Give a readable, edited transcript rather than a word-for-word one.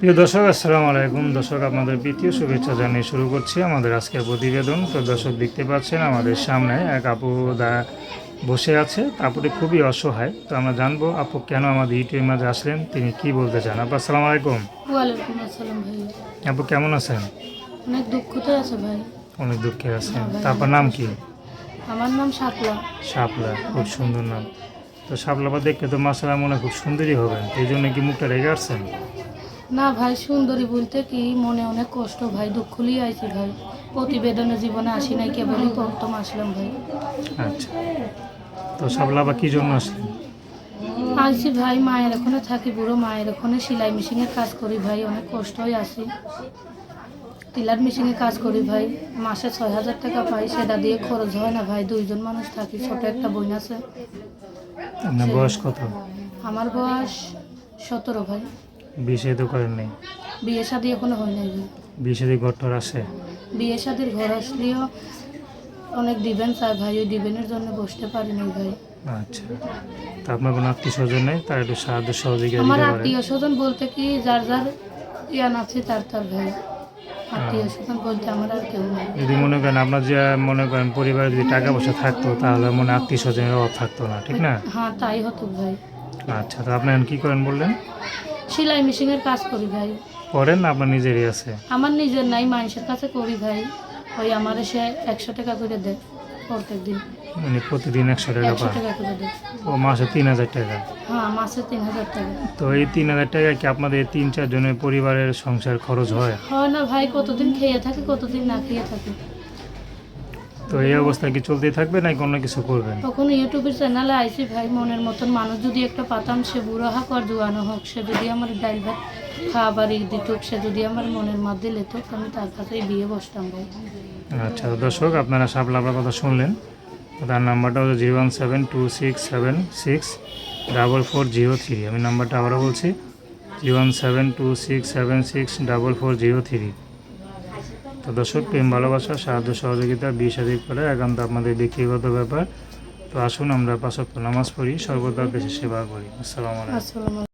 প্রিয় দর্শক, আসসালামু আলাইকুম। দর্শক, আপনাদের প্রীতীয় শুভেচ্ছা জানিয়ে শুরু করছি আমাদের আজকের প্রতিবেদন। তো দর্শক, দেখতে পাচ্ছেন আমাদের সামনে এক আপু বসে আছে। আপুটি খুবই অসহায়। তো আমরা জানবো আপু কেন আমাদের ইউটিউবের মাঝে আসলেন, তিনি কি বলতে চান। আপু আসসালামু আলাইকুম। ওয়ালাইকুম আসসালাম ভাই। আপু কেমন আছেন? অনেক দুঃখতে আছে ভাই। অনেক দুঃখে আছেন। হ্যাঁ ভাই, তারপর অনেক নাম কষ্ট। কি? আমার নাম শাপলা। শাপলা, খুব সুন্দর নাম। তো শাপলা দেখতে তো মাশাআল্লাহ মনে হয় খুব সুন্দরী হবেন, এই জন্য কি মুখটা রেগে আসছেন? না ভাই, সুন্দরী বলতে কি, মনে অনেক কষ্ট ভাই, দুঃখ লিয়ে আইছি ভাই। প্রতিবেদনে জীবনে আসি নাই, কেবলই প্রথম আসলাম ভাই। আচ্ছা, তো শাপলা আবার কি জন্য আসলেন? আইছি ভাই, মায়ের ওখানে থাকি, বুড়ো মায়ের ওখানে সেলাই মেশিনের কাজ করি ভাই, অনেক কষ্ট হয়ে আসি। টিলার মেশিনে কাজ করি ভাই, মাসে 6,000 টাকা পাই, সেটা দিয়ে খরচ হয় না ভাই। দুইজন মানুষ থাকি, ছোট একটা বোন আছে। আপনার বয়স কত? আমার বয়স 17 ভাই। বিয়ে তো করেন নাই? বিয়ে শাদী এখনো হয় নাই ভাই। বিয়ে ঘর টর আসে? বিয়ে শাদীর ঘর আসলেও অনেক দিবেন চাই ভাই, ওই দিবেনের জন্য বসতে পারি নাই ভাই। আচ্ছা, তা আপনার কোনো আত্মীয় স্বজন নেই, তার একটু সাহায্য সহযোগিতা আমার দিতে পারেন? আত্মীয় স্বজন বলতে কি, যার যার ইয়ান আছে তার তার ভাই। আত্মীয় স্বজন বলতে আমার আর কেউ নেই। যদি মনে করেন আপনার যে মনে করেন পরিবারে যদি টাকা পয়সা থাকতো, তাহলে মনে আত্মীয় স্বজনের অভাব থাকতো না, ঠিক না? হ্যাঁ, তাই হতো ভাই। আচ্ছা, তো আপনি এখন কী করেন বললেন? সেলাই মেশিনের কাজ করি ভাই। করেন না আপনার নিজেরই আছে? আমার নিজের নাই, মানুষের কাছে করি ভাই। ওই আমার সে 100 টাকা করে দেয় প্রত্যেক দিন। মানে প্রতিদিন 100 টাকা 100 পান? টাকা করে দেয়। ও মাসে 3,000 টাকা? হ্যাঁ, মাসে 3,000 টাকা। তো এই 3,000 টাকা কি আপনাদের 3-4 জনের পরিবারের সংসার খরচ হয়? হয় না ভাই, কতদিন খেয়ে থাকি, কতদিন না খেয়ে থাকি। তো এই অবস্থায় কি চলতেই থাকবে নাকি অন্য কিছু করবেন? তখন ইউটিউবের চ্যানেলে আইসি ভাই, মনের মতন মানুষ যদি একটা পাতাম, সে বুড়ো হোক আর জোয়ানো হোক, সে যদি আমার ডাইল ভাত খাবার দিত, সে যদি আমার মনের মধ্যে লেত, আমি তার কাছেই বিয়ে বসতাম ভাই। আচ্ছা, দর্শক, আপনারা শাপলা আপনার কথা শুনলেন। তার নাম্বারটা হলো 01726764403। আমি নাম্বারটা আবারও বলছি, 01726764403। তো দর্শক, প্রেম ভালোবাসা সাহায্য সহযোগিতা বিয়ে শাদী করে একান্ত আপনাদের ব্যক্তিগত ব্যাপার। তো আসুন আমরা 5 ওয়াক্ত নামাজ পড়ি, সর্বদা দেশের সেবা করি। আসসালামু আলাইকুম। আসসালাম।